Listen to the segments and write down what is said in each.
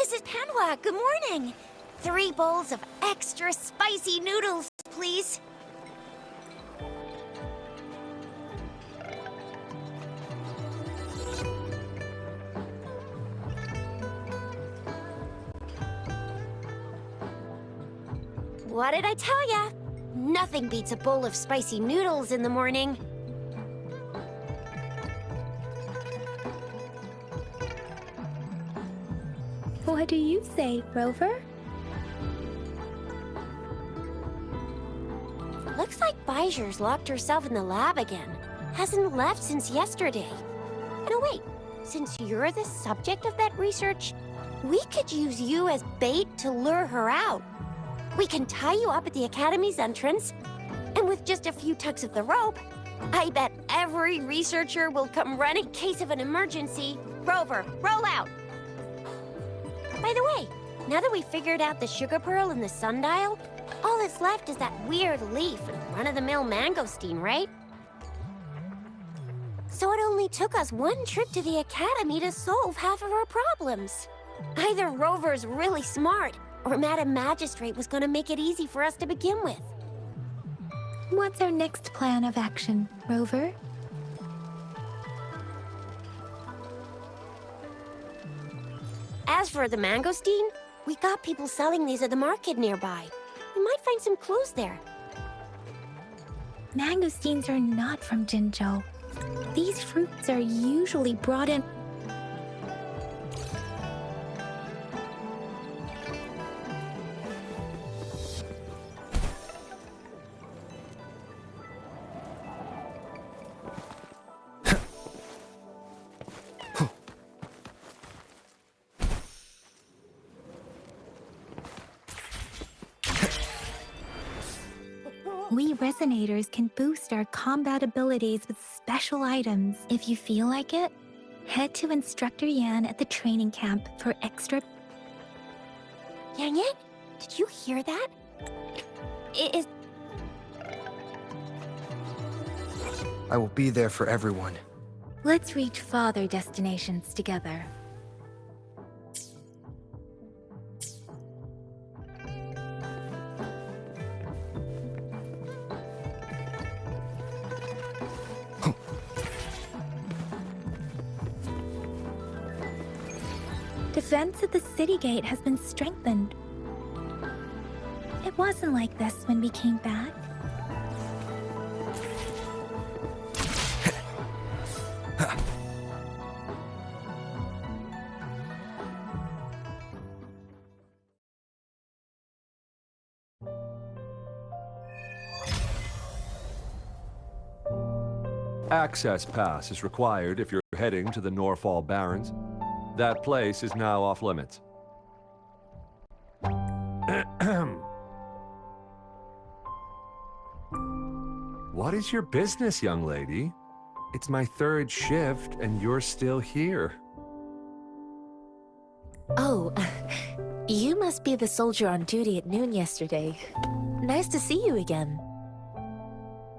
Mrs. Panwa, good morning. 3 bowls of extra spicy noodles, please. What did I tell ya? Nothing beats a bowl of spicy noodles in the morning. What do you say, Rover? Looks like Bijou's locked herself in the lab again. Hasn't left since yesterday. No, wait. Since you're the subject of that research, we could use you as bait to lure her out. We can tie you up at the Academy's entrance, and with just a few tugs of the rope, I bet every researcher will come run in case of an emergency. Rover, roll out! By the way, now that we figured out the sugar pearl and the sundial, all that's left is that weird leaf and run-of-the-mill mangosteen, right? So it only took us 1 trip to the Academy to solve half of our problems. Either Rover's really smart, or Madam Magistrate was gonna make it easy for us to begin with. What's our next plan of action, Rover? As for the mangosteen, we got people selling these at the market nearby. We might find some clues there. Mangosteens are not from Jinzhou. These fruits are usually brought in... We resonators can boost our combat abilities with special items. If you feel like it, head to Instructor Yan at the training camp for extra... Yang Yang, did you hear that? Is... I will be there for everyone. Let's reach farther destinations together. Defense at the city gate has been strengthened. It wasn't like this when we came back. Access pass is required if you're heading to the Norfall Barrens. That place is now off limits. What is your business, young lady? It's my 3rd shift, and you're still here. Oh, you must be the soldier on duty at noon yesterday. Nice to see you again.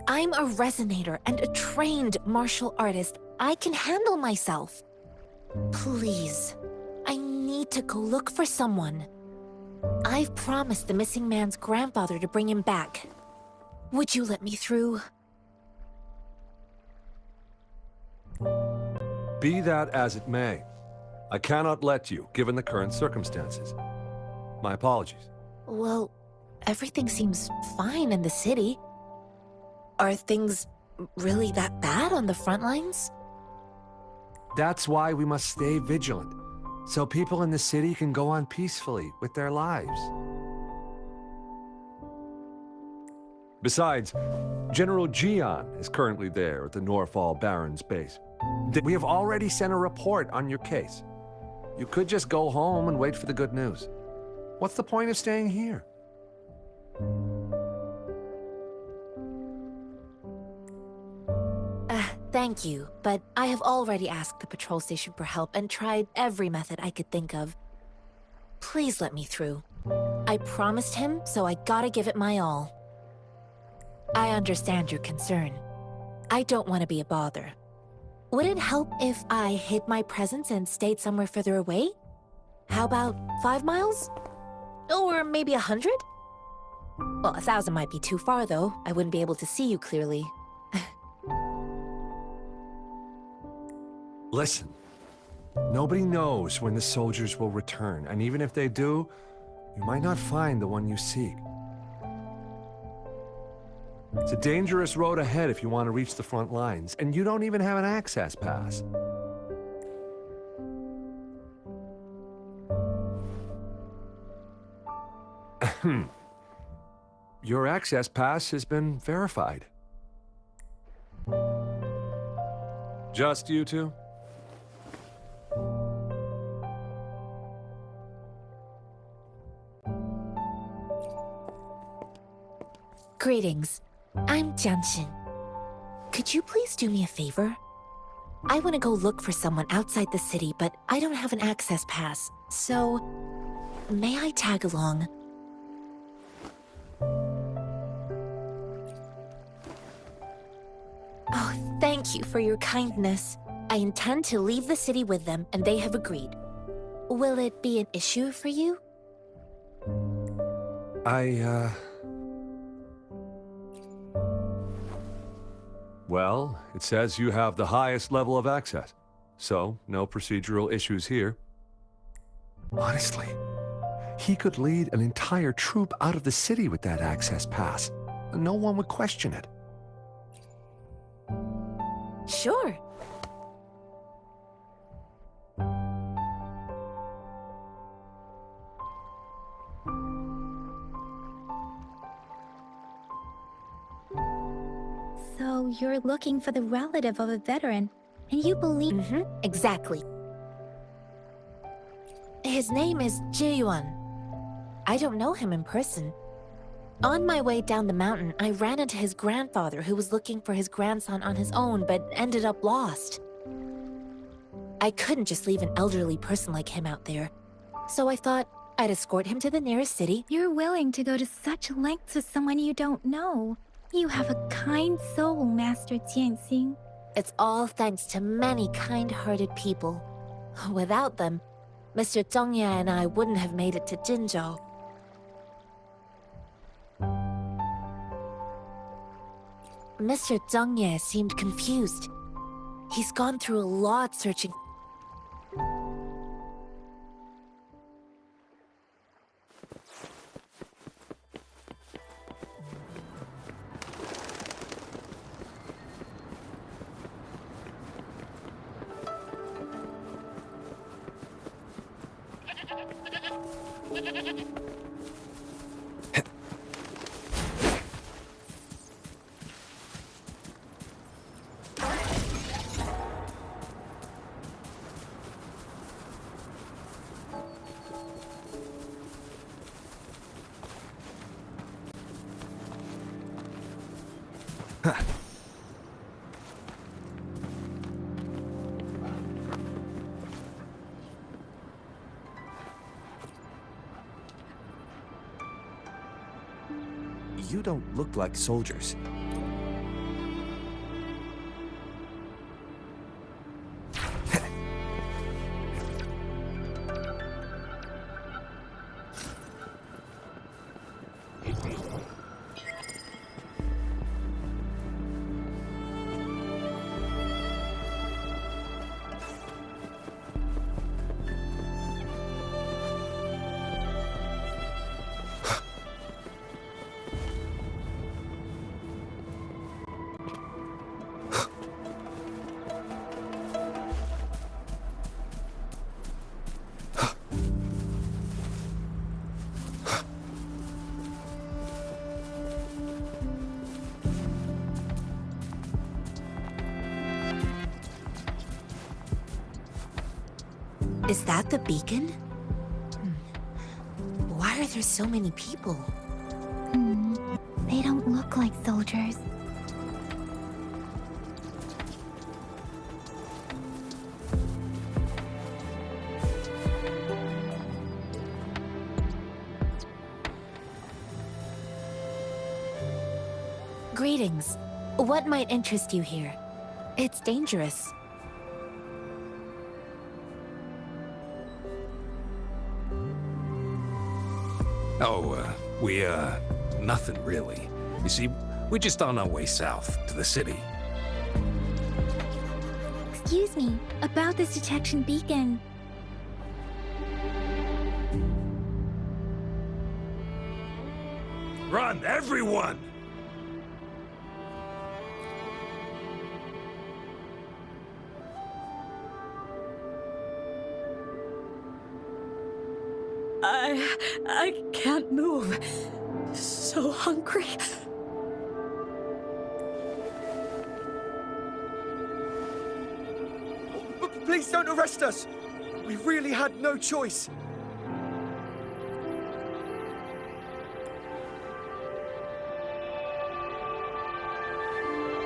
I'm a resonator and a trained martial artist. I can handle myself. Please, I need to go look for someone. I've promised the missing man's grandfather to bring him back. Would you let me through? Be that as it may, I cannot let you, given the current circumstances. My apologies. Well, everything seems fine in the city. Are things really that bad on the front lines? That's why we must stay vigilant, so people in the city can go on peacefully with their lives. Besides, General Jian is currently there at the Norfall Barrens base. We have already sent a report on your case. You could just go home and wait for the good news. What's the point of staying here? Thank you, but I have already asked the patrol station for help and tried every method I could think of. Please let me through. I promised him, so I gotta give it my all. I understand your concern. I don't want to be a bother. Would it help if I hid my presence and stayed somewhere further away? How about 5 miles? Or maybe 100? Well, 1,000 might be too far, though. I wouldn't be able to see you clearly. Listen, nobody knows when the soldiers will return, and even if they do, you might not find the one you seek. It's a dangerous road ahead if you want to reach the front lines, and you don't even have an access pass. Your access pass has been verified. Just you two? Greetings. I'm Jianshin. Could you please do me a favor? I want to go look for someone outside the city, but I don't have an access pass. So, may I tag along? Oh, thank you for your kindness. I intend to leave the city with them, and they have agreed. Will it be an issue for you? Well, it says you have the highest level of access, so no procedural issues here. Honestly, he could lead an entire troop out of the city with that access pass. No one would question it. Sure. So you're looking for the relative of a veteran, and you believe... Mm-hmm, exactly. His name is Ji-yuan. I don't know him in person. On my way down the mountain, I ran into his grandfather who was looking for his grandson on his own, but ended up lost. I couldn't just leave an elderly person like him out there, so I thought I'd escort him to the nearest city. You're willing to go to such lengths with someone you don't know. You have a kind soul, Master Jianxing. It's all thanks to many kind-hearted people. Without them, Mr. Zhongye and I wouldn't have made it to Jinzhou. Mr. Zhongye seemed confused. He's gone through a lot searching. You don't look like soldiers. Is that the beacon? Why are there so many people? They don't look like soldiers. Greetings. What might interest you here? It's dangerous. Nothing really. You see, we're just on our way south to the city. Excuse me, about this detection beacon. Run, everyone! I can't move. So hungry. Please don't arrest us! We really had no choice.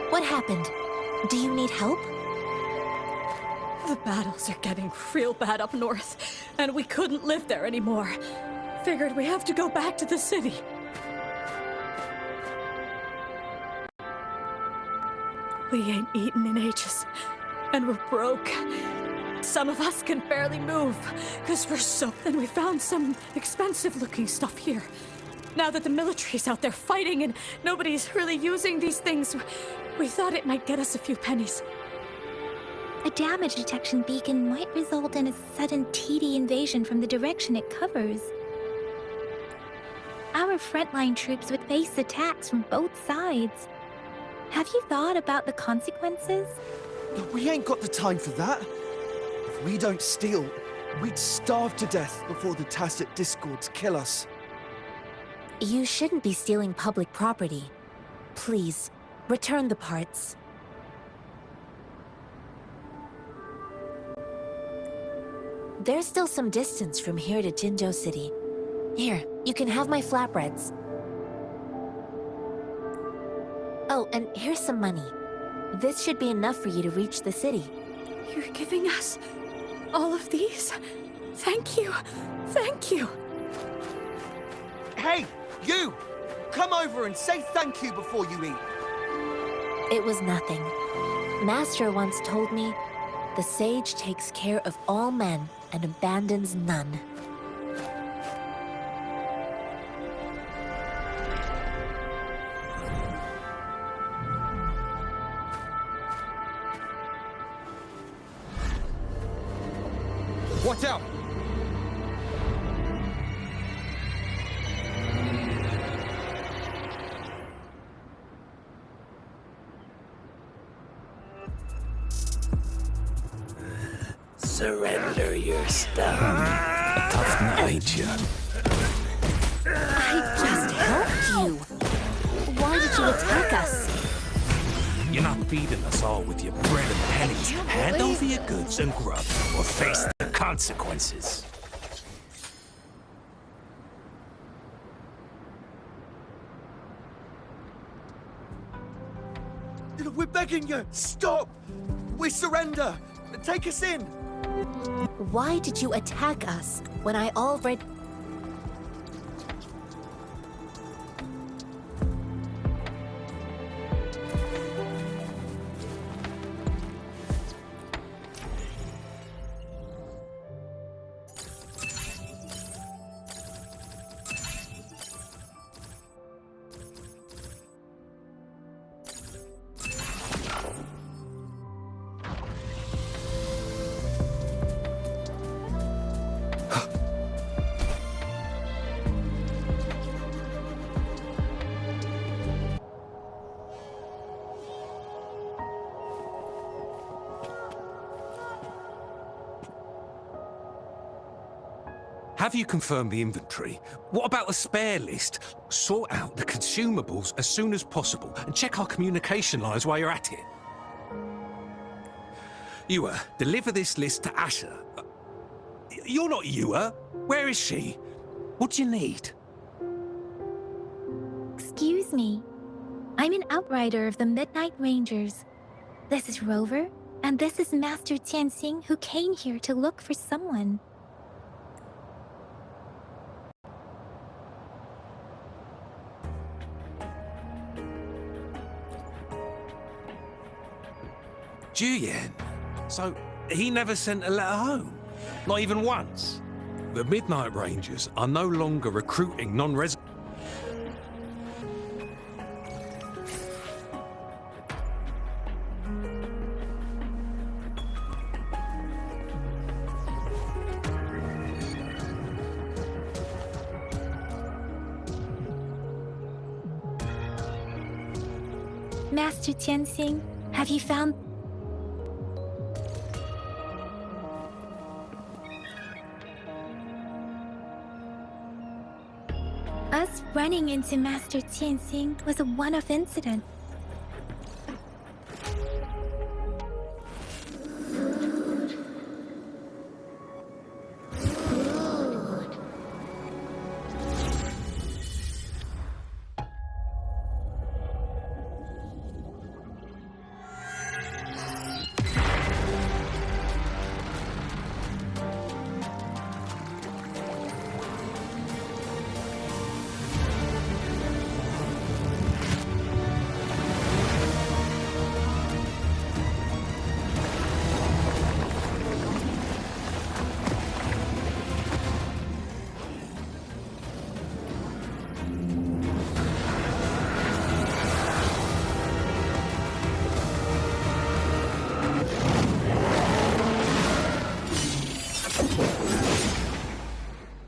What happened? Do you need help? The battles are getting real bad up north, and we couldn't live there anymore. Figured we have to go back to the city. We ain't eaten in ages, and we're broke. Some of us can barely move, because we're so... Then we found some expensive-looking stuff here. Now that the military's out there fighting and nobody's really using these things, we thought it might get us a few pennies. A damage detection beacon might result in a sudden TD invasion from the direction it covers. Our frontline troops would face attacks from both sides. Have you thought about the consequences? We ain't got the time for that. If we don't steal, we'd starve to death before the tacit discords kill us. You shouldn't be stealing public property. Please, return the parts. There's still some distance from here to Jinzhou City. Here, you can have my flatbreads. Oh, and here's some money. This should be enough for you to reach the city. You're giving us all of these? Thank you. Thank you. Hey, you! Come over and say thank you before you eat. It was nothing. Master once told me, the sage takes care of all men and abandons none. Watch out! Surrender your stuff. A tough nut, ain't you? I just helped you. Why did you attack us? You're not feeding us all with your bread and pennies. Hand over your goods and grub, or face the consequences. We're begging you, stop! We surrender! Take us in! Why did you attack us when I already... Have you confirmed the inventory? What about the spare list? Sort out the consumables as soon as possible and check our communication lines while you're at it. Yua, deliver this list to Asher. You're not Yua. Where is she? What do you need? Excuse me. I'm an outrider of the Midnight Rangers. This is Rover, and this is Master Tianxing, who came here to look for someone. Juyen. So, he never sent a letter home? Not even once? The Midnight Rangers are no longer recruiting non-residents. Master Tianxing, have you found... Us running into Master Tianxing was a one-off incident.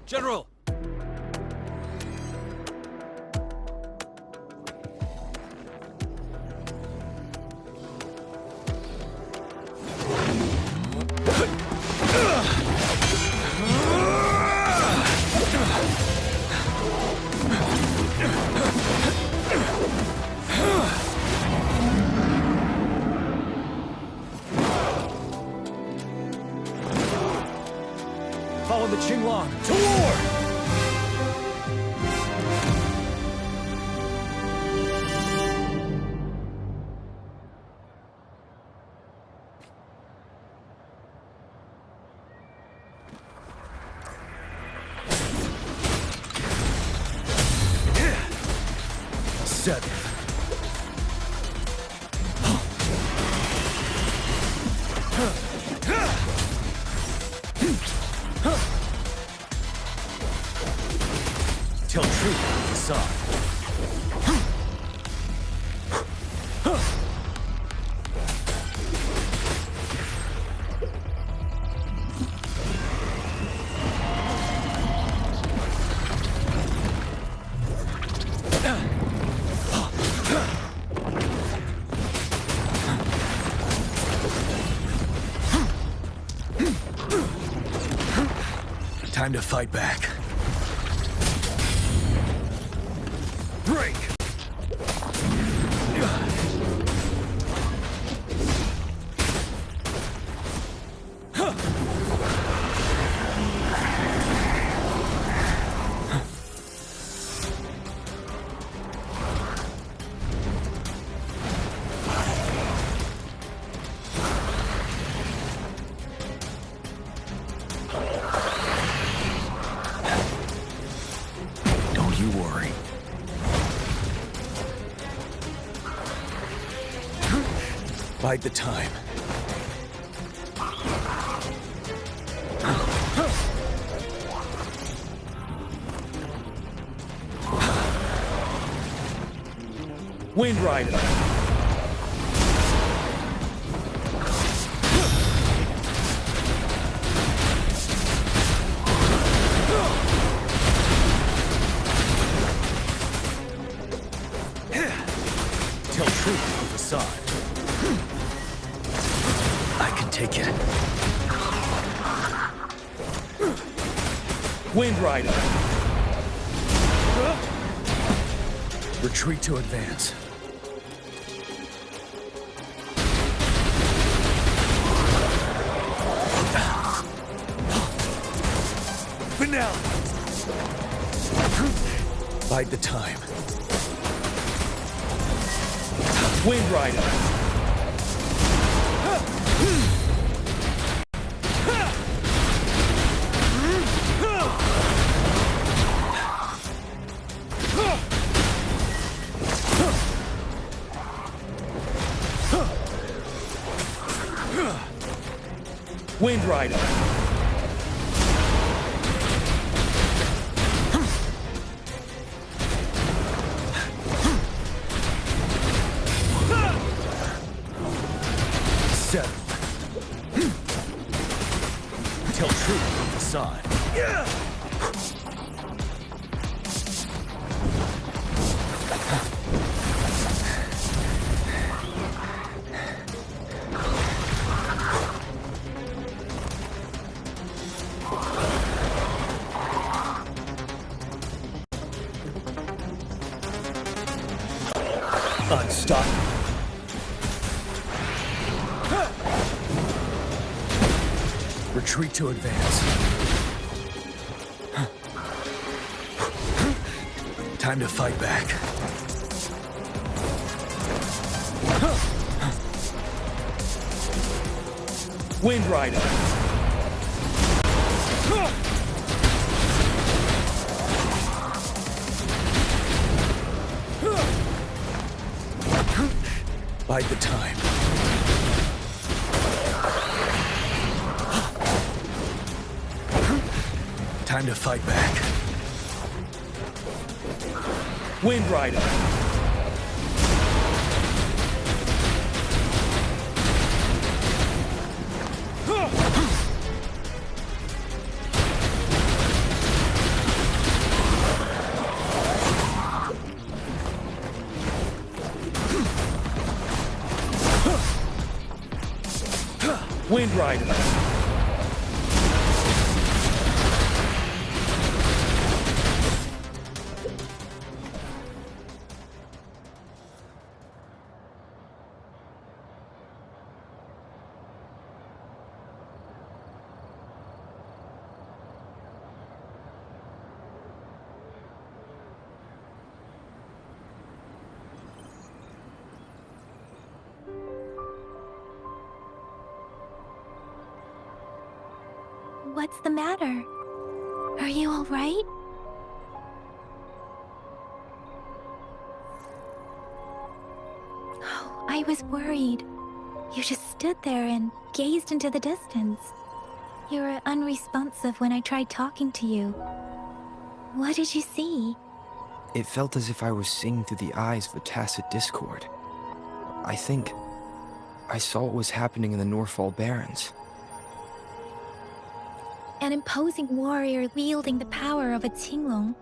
General! Follow the Qinglong to war! Seven. Tell truth on the side. Time to fight back. Break! Don't you worry. Bide the time. Wind Rider. Tell truth on the side. I can take it. Wind Rider. Retreat to advance. Finale. Bide the time. Wind Rider. Wind Rider. truth from the side. Unstoppable. Retreat to advance. Time to fight back. Wind Rider. Bide the time. Time to fight back. Wind Rider. Wind Rider. What's the matter? Are you all right? Oh, I was worried. You just stood there and gazed into the distance. You were unresponsive when I tried talking to you. What did you see? It felt as if I was seeing through the eyes of a tacit discord. I think I saw what was happening in the Norfall Barrens. An imposing warrior wielding the power of a Tinglong.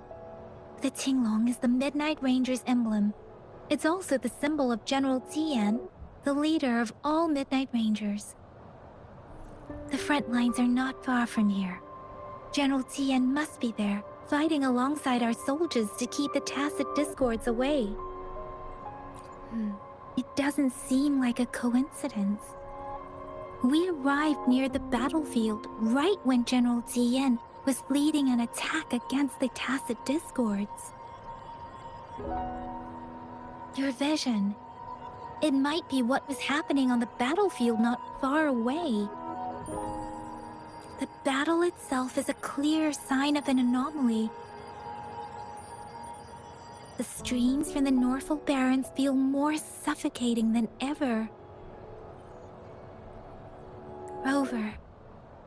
The Tinglong is the Midnight Ranger's emblem. It's also the symbol of General Tian, the leader of all Midnight Rangers. The front lines are not far from here. General Tian must be there, fighting alongside our soldiers to keep the tacit discords away. It doesn't seem like a coincidence. We arrived near the battlefield right when General Tian was leading an attack against the tacit discords. Your vision. It might be what was happening on the battlefield not far away. The battle itself is a clear sign of an anomaly. The streams from the Norfall Barrens feel more suffocating than ever. Rover,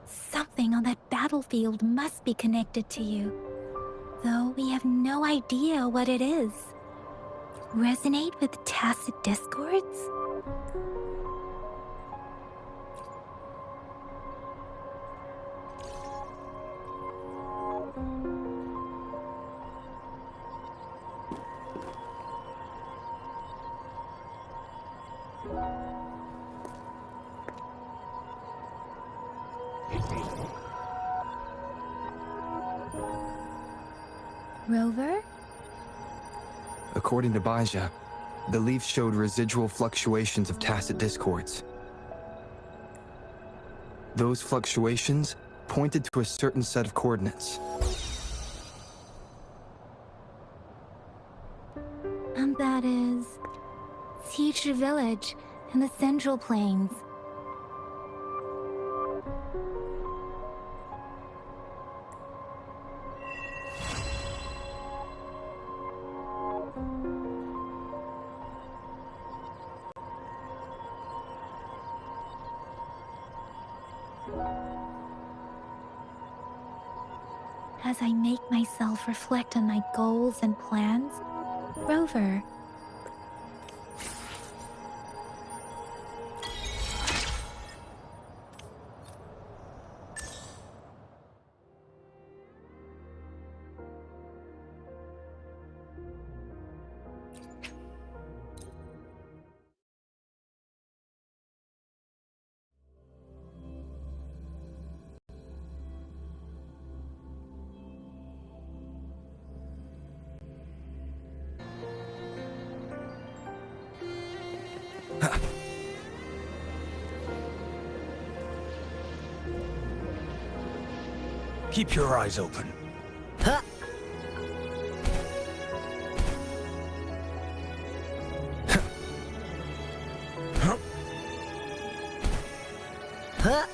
something on that battlefield must be connected to you, though we have no idea what it is. Resonate with tacit discords? Rover? According to Baja, the leaf showed residual fluctuations of tacit discords. Those fluctuations pointed to a certain set of coordinates. And that is... Teacher Village in the Central Plains. As I make myself reflect on my goals and plans, Rover, Keep your eyes open. Huh. Huh.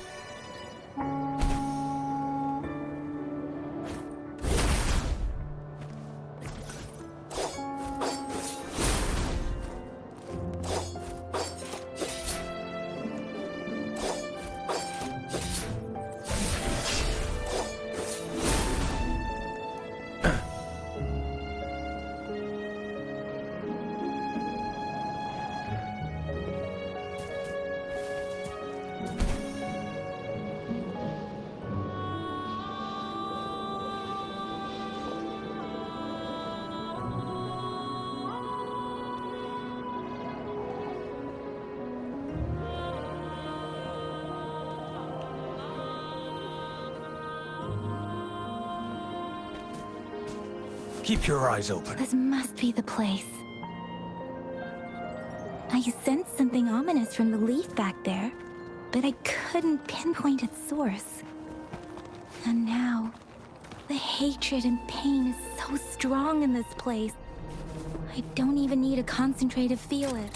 Keep your eyes open. This must be the place. I sensed something ominous from the leaf back there, but I couldn't pinpoint its source. And now, the hatred and pain is so strong in this place. I don't even need to concentrate to feel it.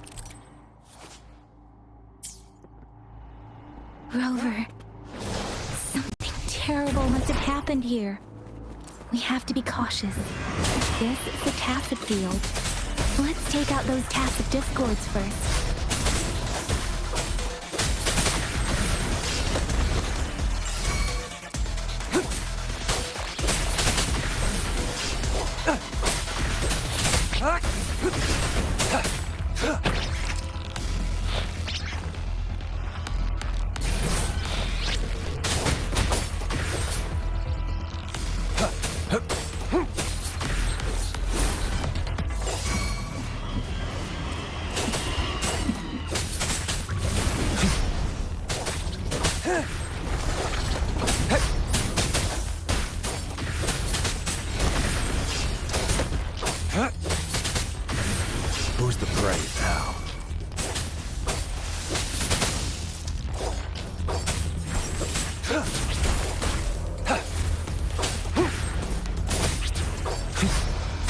Rover, something terrible must have happened here. We have to be cautious. This is the Tacet field. Let's take out those Tacet discords first. Who's the prey now?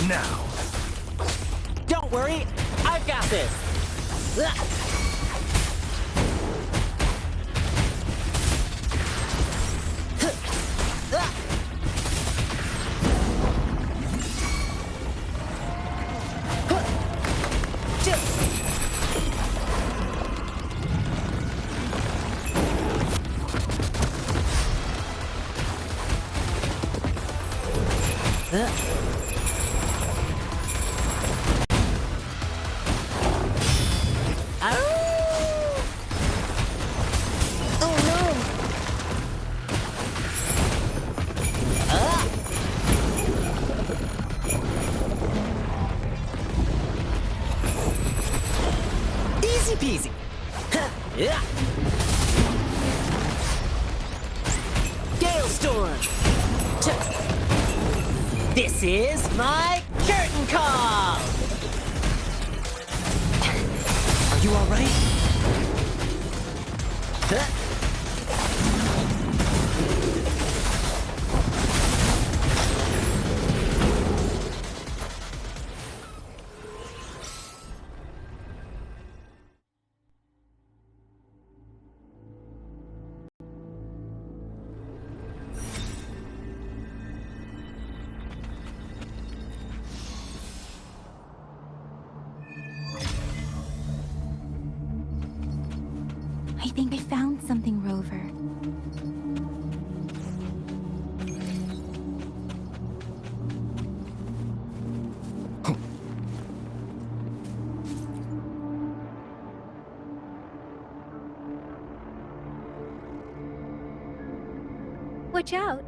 Now. Don't worry, I've got this. Easy peasy. Yeah. Gale storm. This is my curtain call. Are you all right? I think I found something, Rover. Watch out!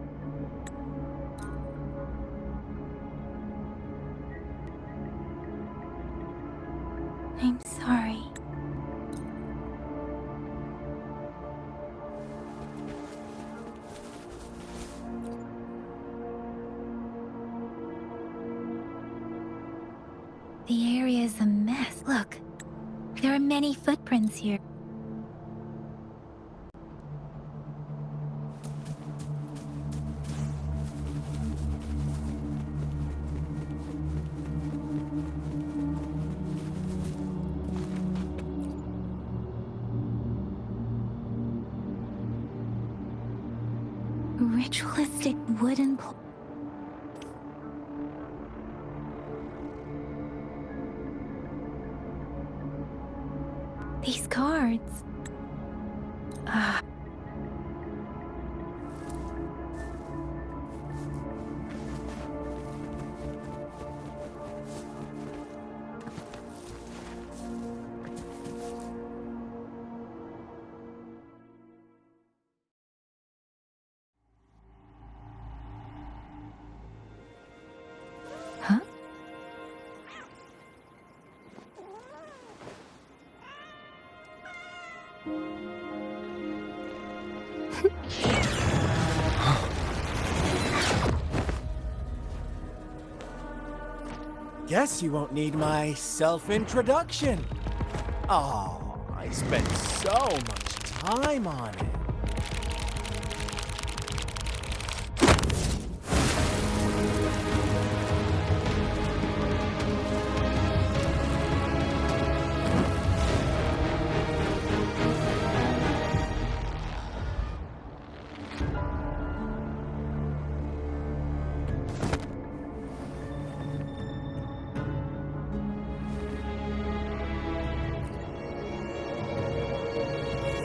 I'm sorry. The area is a mess. Look, there are many footprints here. ritualistic wooden these cards. Huh? Guess you won't need my self-introduction. Oh, I spent so much time on it.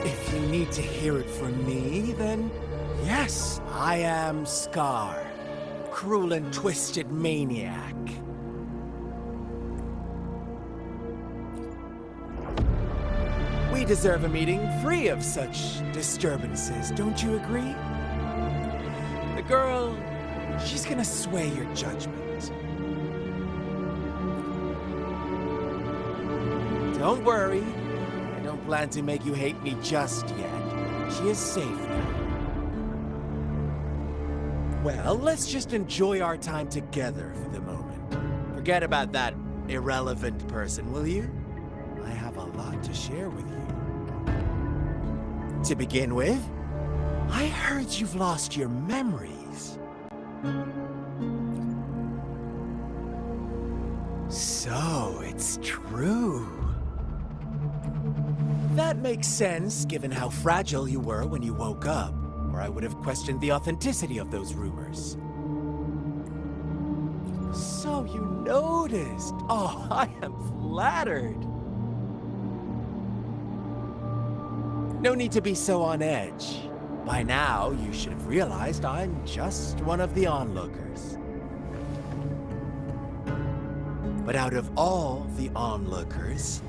If you need to hear it from me, then yes, I am Scar, cruel and twisted maniac. We deserve a meeting free of such disturbances, don't you agree? The girl, she's gonna sway your judgment. Don't worry. I don't plan to make you hate me just yet. She is safe now. Well, let's just enjoy our time together for the moment. Forget about that irrelevant person, will you? I have a lot to share with you. To begin with, I heard you've lost your memories. So, it's true. That makes sense, given how fragile you were when you woke up, or I would have questioned the authenticity of those rumors. So you noticed. Oh, I am flattered. No need to be so on edge. By now, you should have realized I'm just one of the onlookers. But out of all the onlookers,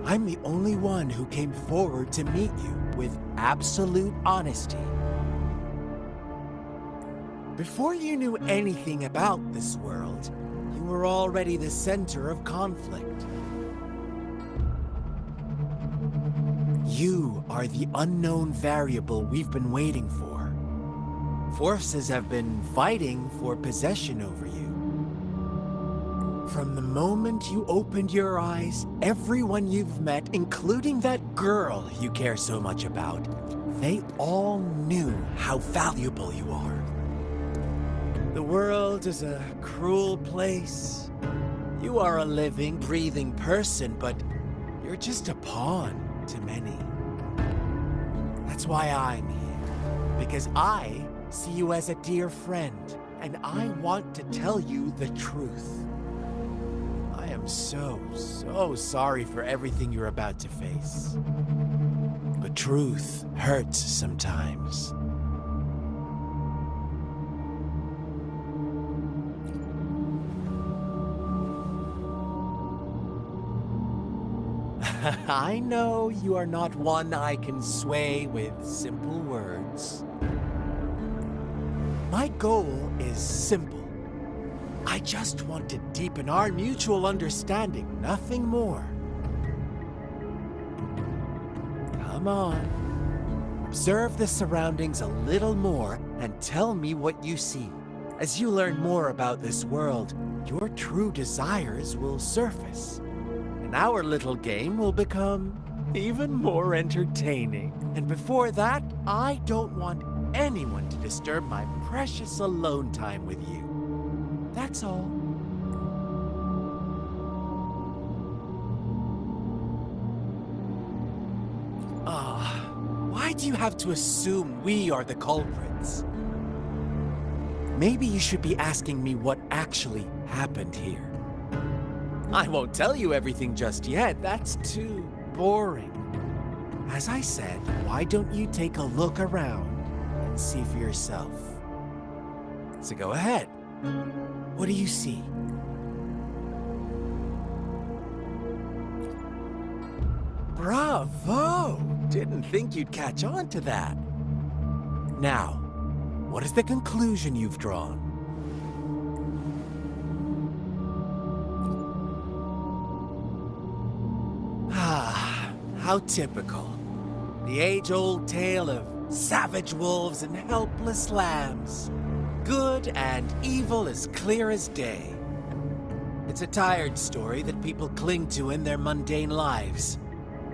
I'm the only one who came forward to meet you with absolute honesty. Before you knew anything about this world, you were already the center of conflict. You are the unknown variable we've been waiting for. Forces have been fighting for possession over you. From the moment you opened your eyes, everyone you've met, including that girl you care so much about, they all knew how valuable you are. The world is a cruel place. You are a living, breathing person, but you're just a pawn to many. That's why I'm here, because I see you as a dear friend, and I want to tell you the truth. I am so sorry for everything you're about to face. But truth hurts sometimes. I know you are not one I can sway with simple words. My goal is simple. I just want to deepen our mutual understanding, nothing more. Come on. Observe the surroundings a little more and tell me what you see. As you learn more about this world, your true desires will surface. And our little game will become even more entertaining. And before that, I don't want anyone to disturb my precious alone time with you. That's all. Why do you have to assume we are the culprits? maybe you should be asking me what actually happened here. I won't tell you everything just yet, that's too boring. As I said, why don't you take a look around and see for yourself? So go ahead. What do you see? Bravo! Didn't think you'd catch on to that. Now, what is the conclusion you've drawn? Ah, how typical. The age-old tale of savage wolves and helpless lambs. Good and evil as clear as day. It's a tired story that people cling to in their mundane lives.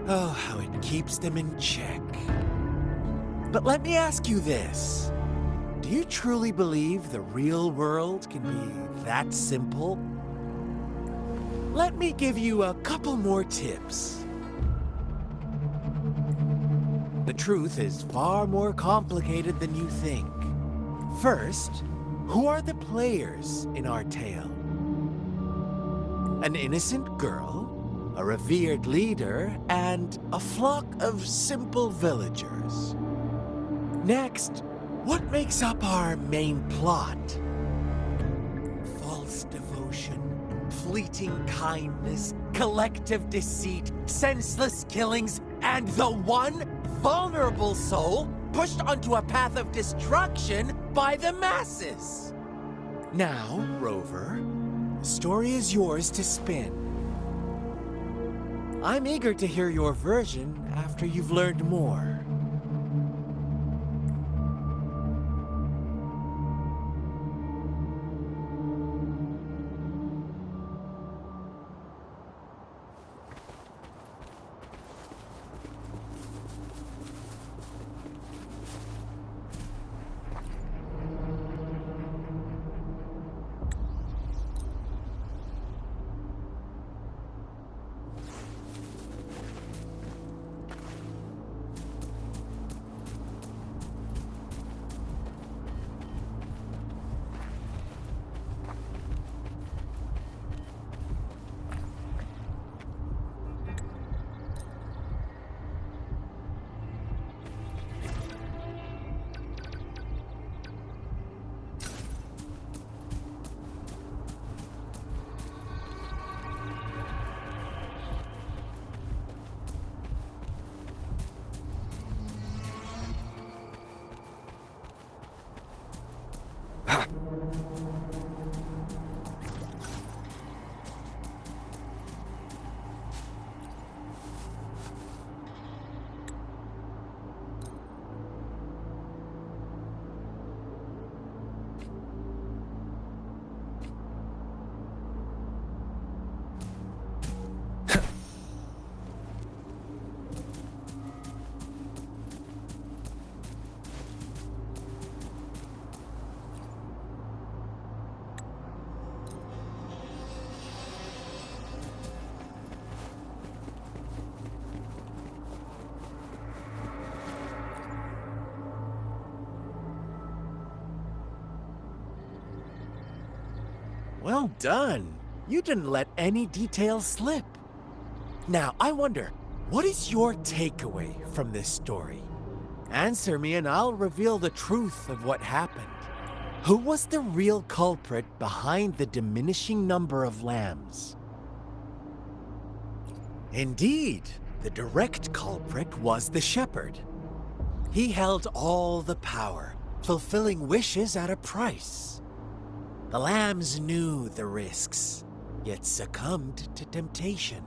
Oh, how it keeps them in check. But let me ask you this. Do you truly believe the real world can be that simple? Let me give you a couple more tips. The truth is far more complicated than you think. First, who are the players in our tale? An innocent girl, a revered leader, and a flock of simple villagers. Next, what makes up our main plot? False devotion, fleeting kindness, collective deceit, senseless killings, and the one vulnerable soul pushed onto a path of destruction by the masses. Now, Rover, the story is yours to spin. I'm eager to hear your version after you've learned more. Well done. You didn't let any details slip. Now, I wonder, what is your takeaway from this story? Answer me and I'll reveal the truth of what happened. Who was the real culprit behind the diminishing number of lambs? Indeed, the direct culprit was the shepherd. He held all the power, fulfilling wishes at a price. The lambs knew the risks, yet succumbed to temptation.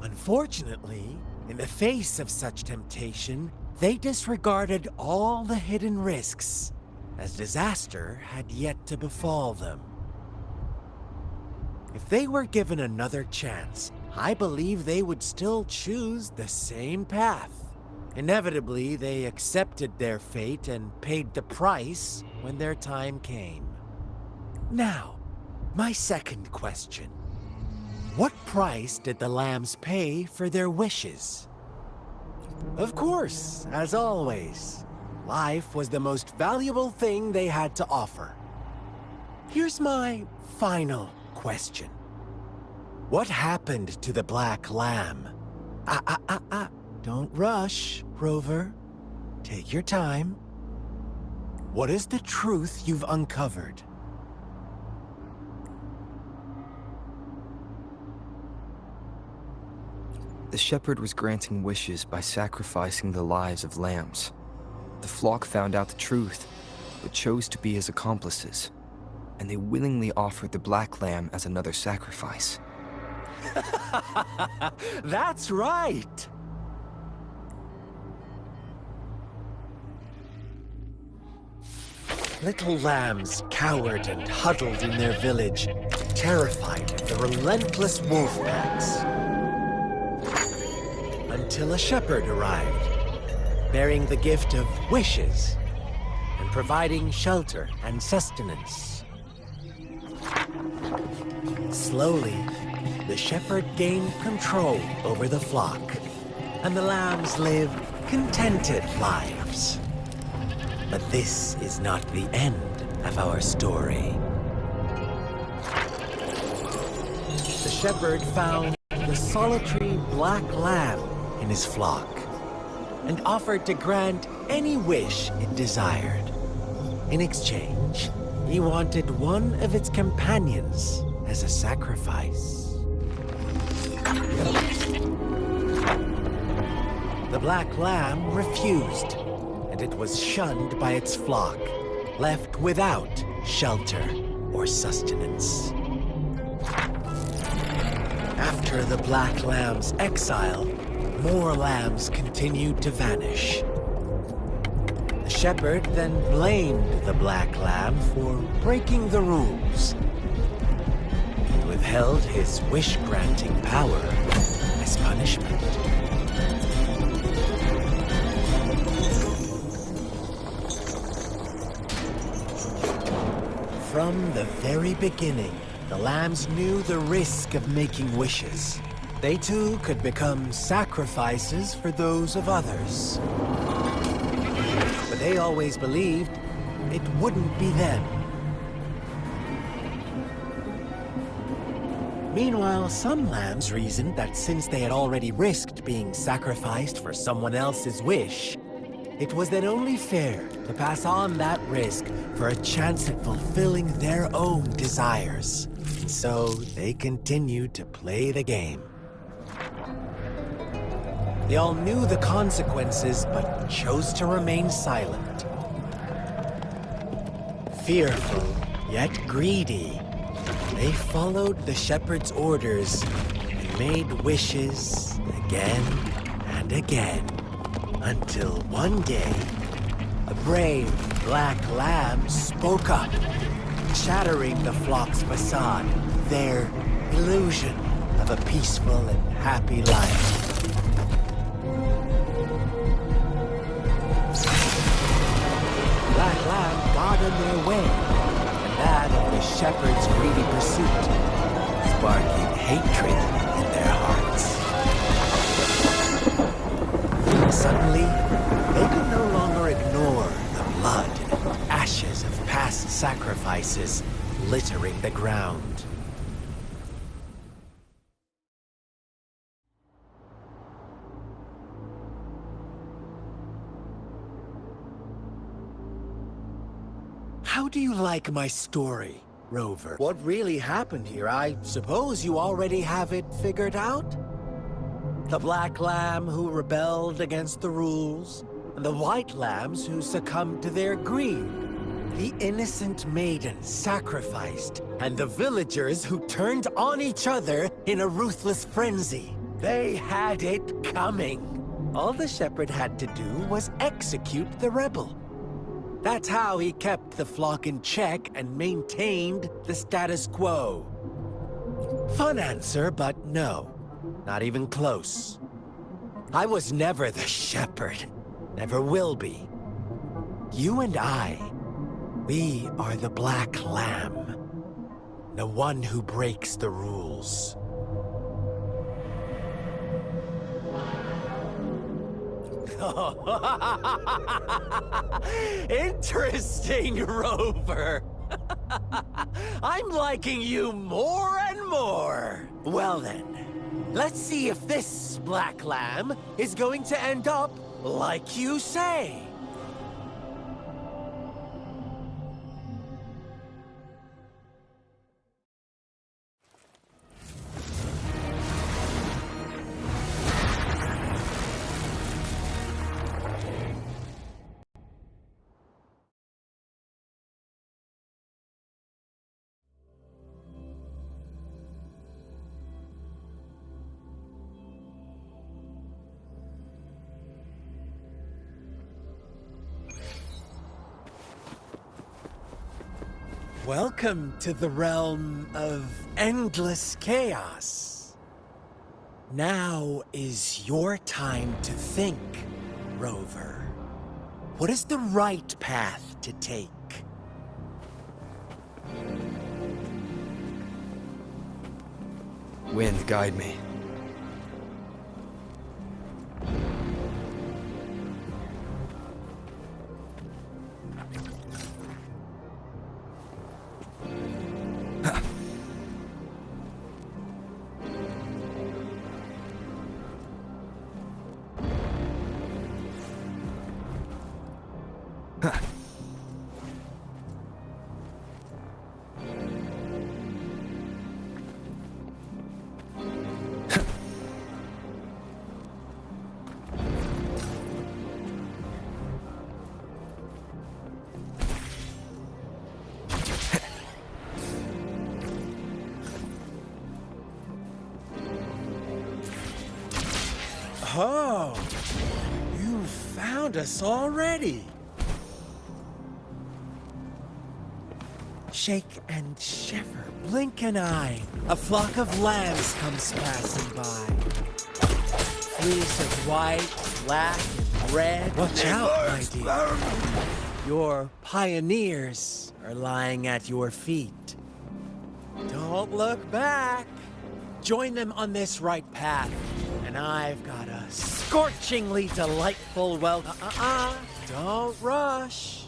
Unfortunately, in the face of such temptation, they disregarded all the hidden risks, as disaster had yet to befall them. If they were given another chance, I believe they would still choose the same path. Inevitably, they accepted their fate and paid the price when their time came. Now, my second question. What price did the lambs pay for their wishes? Of course, as always, life was the most valuable thing they had to offer. Here's my final question. What happened to the Black Lamb? Don't rush, Rover. Take your time. What is the truth you've uncovered? The shepherd was granting wishes by sacrificing the lives of lambs. The flock found out the truth, but chose to be his accomplices, and they willingly offered the black lamb as another sacrifice. That's right! Little lambs cowered and huddled in their village, terrified of the relentless wolf packs. Until a shepherd arrived, bearing the gift of wishes and providing shelter and sustenance. Slowly, the shepherd gained control over the flock, and the lambs lived contented lives. But this is not the end of our story. The shepherd found the solitary black lamb in his flock and offered to grant any wish it desired. In exchange, he wanted one of its companions as a sacrifice. The black lamb refused, and it was shunned by its flock, left without shelter or sustenance. After the black lamb's exile, more lambs continued to vanish. The shepherd then blamed the black lamb for breaking the rules and withheld his wish-granting power as punishment. From the very beginning, the lambs knew the risk of making wishes. They too could become sacrifices for those of others. But they always believed it wouldn't be them. Meanwhile, some lambs reasoned that since they had already risked being sacrificed for someone else's wish, it was then only fair to pass on that risk for a chance at fulfilling their own desires. And so they continued to play the game. They all knew the consequences, but chose to remain silent. Fearful, yet greedy, they followed the shepherd's orders and made wishes again and again, until one day, a brave black lamb spoke up, shattering the flock's facade, their illusion of a peaceful and happy life. Black lamb got in their way, and that of the shepherd's greedy pursuit, sparking hatred in their hearts. Suddenly, they could no longer ignore the blood and ashes of past sacrifices littering the ground. How do you like my story, Rover? What really happened here? I suppose you already have it figured out? The black lamb who rebelled against the rules, and the white lambs who succumbed to their greed. The innocent maiden sacrificed, and the villagers who turned on each other in a ruthless frenzy. They had it coming. All the shepherd had to do was execute the rebel. That's how he kept the flock in check and maintained the status quo. Fun answer, but no. Not even close. I was never the shepherd. Never will be. You and I, we are the black lamb. The one who breaks the rules. Interesting, Rover. I'm liking you more and more. Well then, let's see if this black lamb is going to end up like you say. Welcome to the realm of endless chaos. Now is your time to think, Rover. What is the right path to take? Wind, guide me. Oh, you found us already. Shake and shiver, blink an eye. A flock of lambs comes passing by. Fleece of white, black, and red. Watch out, my dear. Your pioneers are lying at your feet. Don't look back. Join them on this right path, and I've got a scorchingly delightful Don't rush.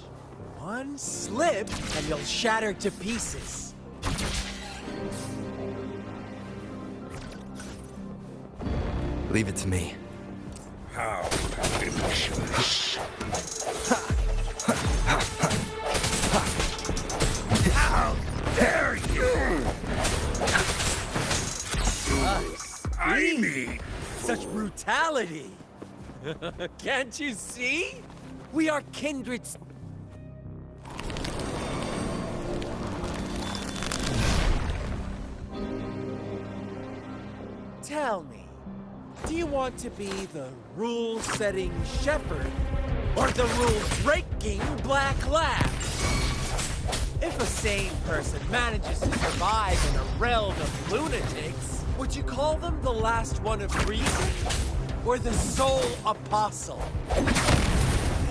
One slip, and you'll shatter to pieces. Leave it to me. How delicious. How dare you! I mean... Such brutality! Can't you see? We are kindred... Tell me, do you want to be the rule-setting shepherd or the rule-breaking black lab? If a sane person manages to survive in a realm of lunatics, would you call them the last one of reason or the sole apostle?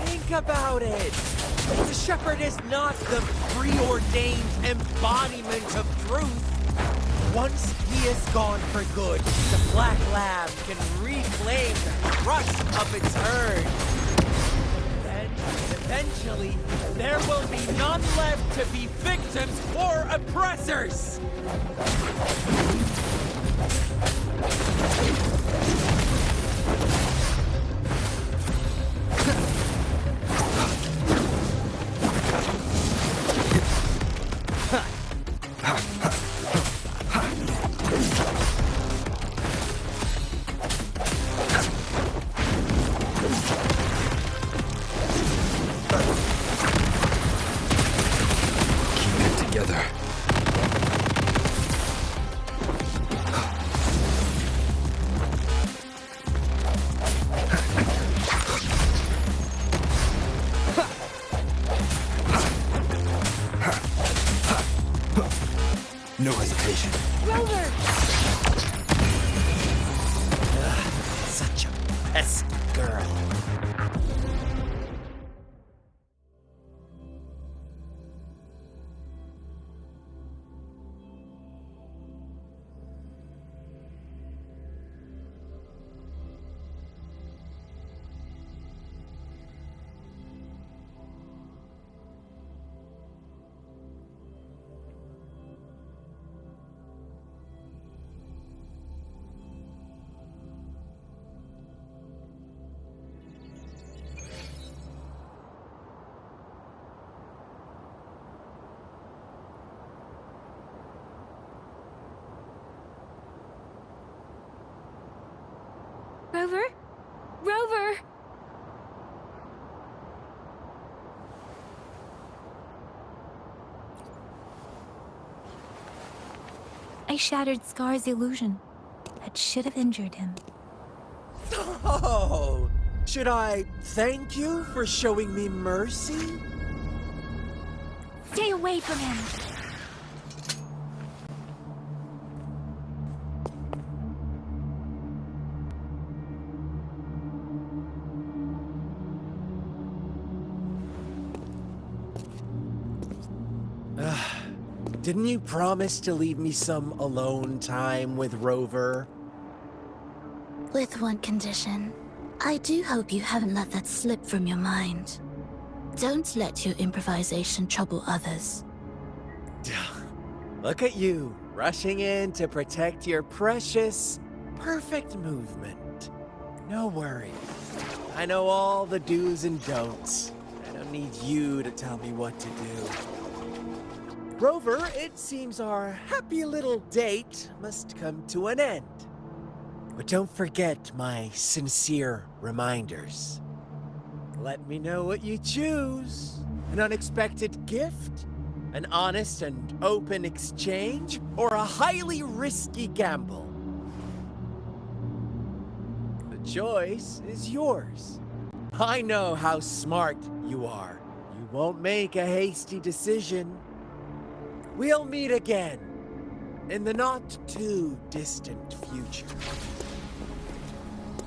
Think about it. The shepherd is not the preordained embodiment of truth. Once he is gone for good, the black lamb can reclaim the trust of its herd. Then, eventually, there will be none left to be victims or oppressors! No hesitation. Rover! Such a pesky girl. Rover? Rover! I shattered Scar's illusion. That should have injured him. Oh! Should I thank you for showing me mercy? Stay away from him! Didn't you promise to leave me some alone time with Rover? With one condition. I do hope you haven't let that slip from your mind. Don't let your improvisation trouble others. Look at you, rushing in to protect your precious, perfect movement. No worries. I know all the do's and don'ts. I don't need you to tell me what to do. Rover, it seems our happy little date must come to an end. But don't forget my sincere reminders. Let me know what you choose. An unexpected gift? An honest and open exchange? Or a highly risky gamble? The choice is yours. I know how smart you are. You won't make a hasty decision. We'll meet again in the not-too-distant future.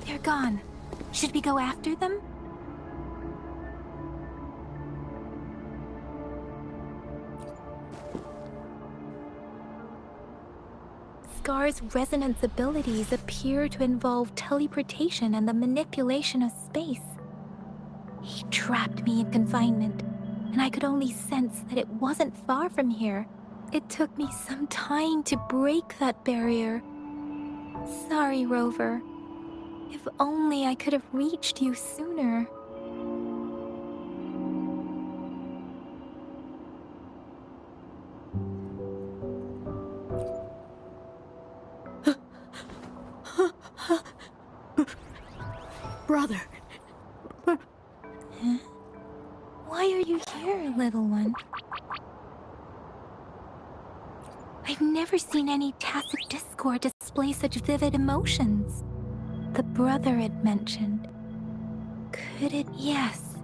They're gone. Should we go after them? Scar's resonance abilities appear to involve teleportation and the manipulation of space. He trapped me in confinement, and I could only sense that it wasn't far from here. It took me some time to break that barrier. Sorry, Rover. If only I could have reached you sooner. Brother. Huh? Why are you here, little one? I've never seen any tacit discord display such vivid emotions. The brother it mentioned. Could it? Yes,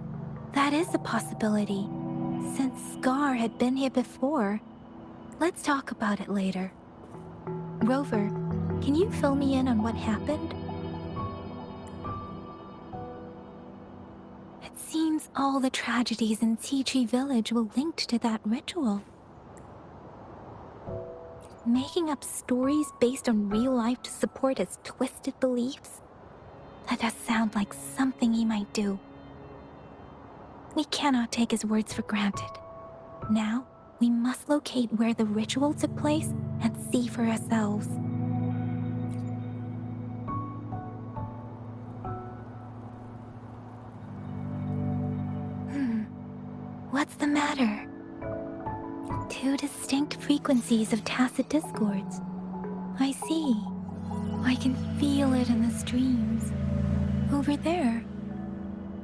that is a possibility. Since Scar had been here before. Let's talk about it later. Rover, can you fill me in on what happened? It seems all the tragedies in Tea Tree Village were linked to that ritual. Making up stories based on real life to support his twisted beliefs? That does sound like something he might do. We cannot take his words for granted. Now, we must locate where the ritual took place and see for ourselves. What's the matter? Two distinct frequencies of tacit discords. I see. I can feel it in the streams. Over there.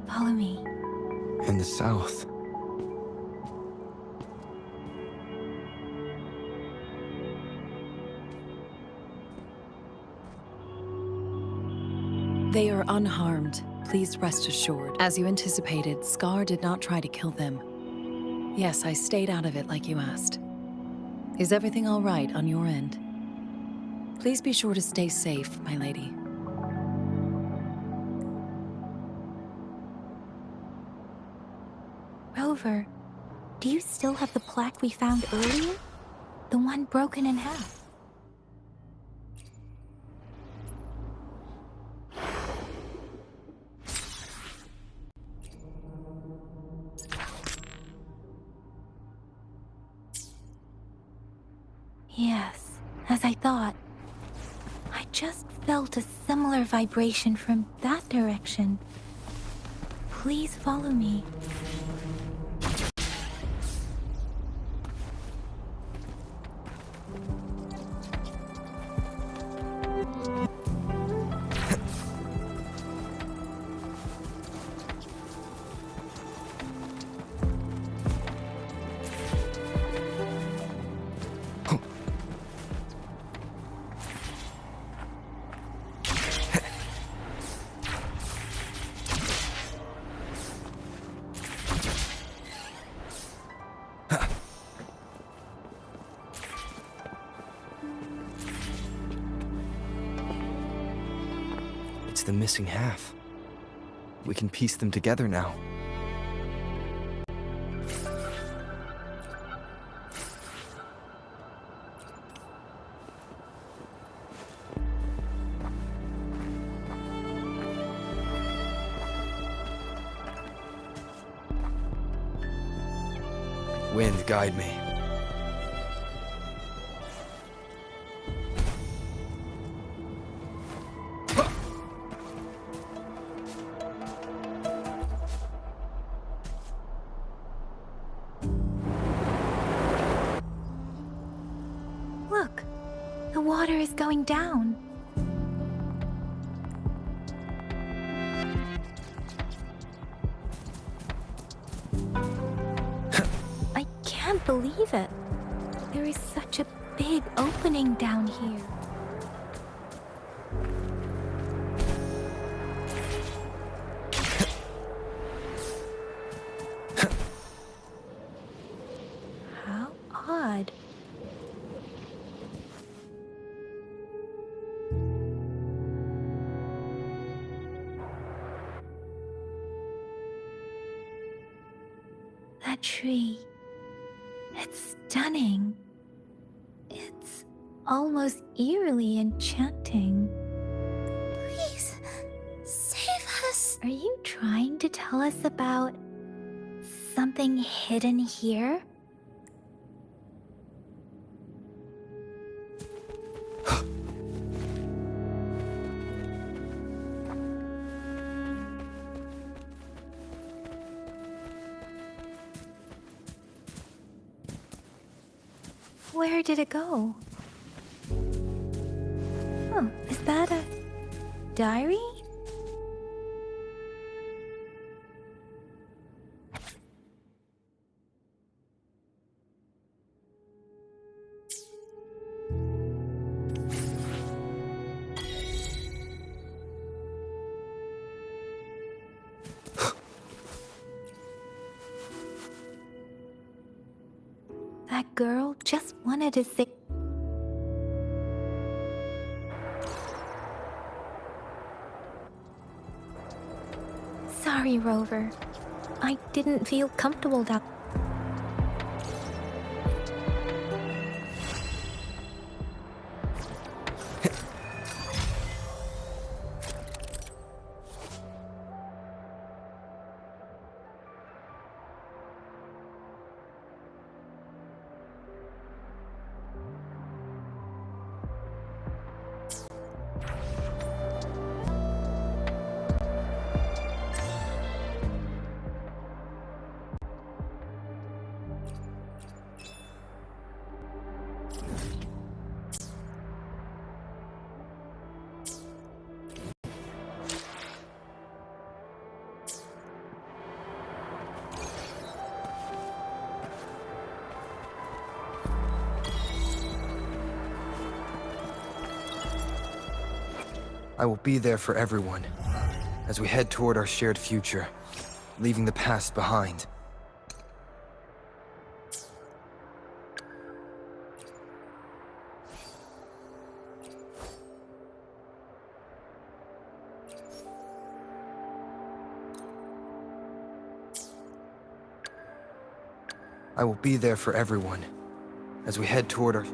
Follow me. In the south. They are unharmed. Please rest assured. As you anticipated, Scar did not try to kill them. Yes, I stayed out of it like you asked. Is everything all right on your end? Please be sure to stay safe, my lady. Rover, do you still have the plaque we found earlier? The one broken in half. Yes, as I thought. I just felt a similar vibration from that direction. Please follow me. It's the missing half. We can piece them together now. Wind, guide me. Look, the water is going down. I can't believe it. There is such a big opening down here. How odd. That tree. It's stunning. It's almost eerily enchanting. Please, save us. Are you trying to tell us about something hidden here? Where did it go? Oh, is that a diary? That girl just wanted to say. Sorry, Rover. I didn't feel comfortable down. I will be there for everyone as we head toward our shared future, leaving the past behind. I will be there for everyone as we head toward our...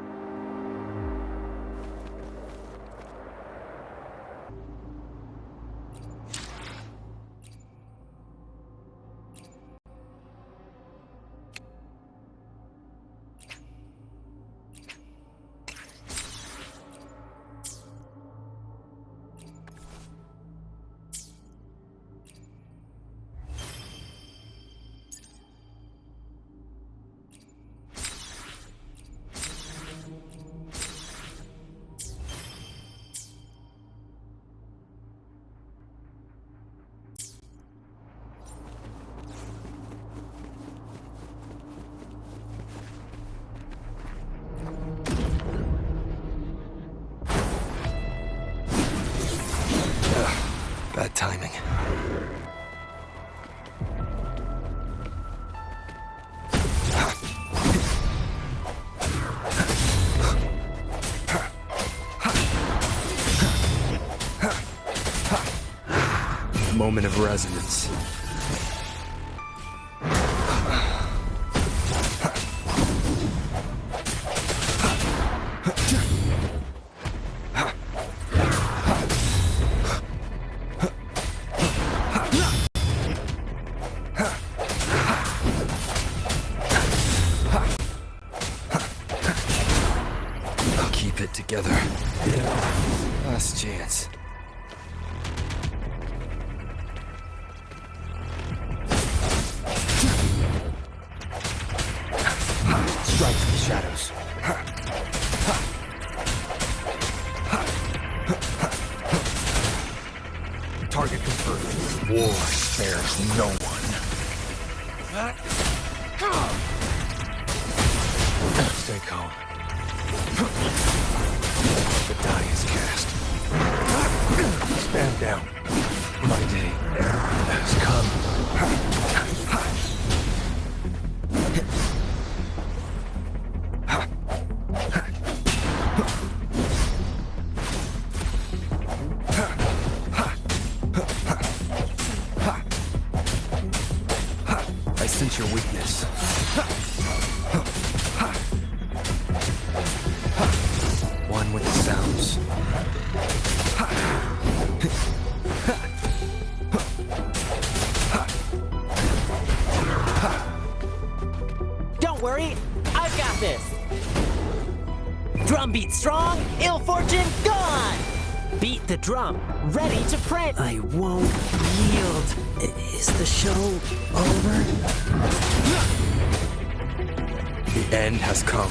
Bad timing. moment of resonance. Keep it together. Last chance. Strike from the shadows. Target confirmed. War spares no one. Stay calm. The die is cast. Stand down. My day has come. I sense your weakness. One with the sounds. Don't worry, I've got this. Drum beat strong, ill fortune gone. Beat the drum, ready to pray. I won't yield. Is the show over? The end has come.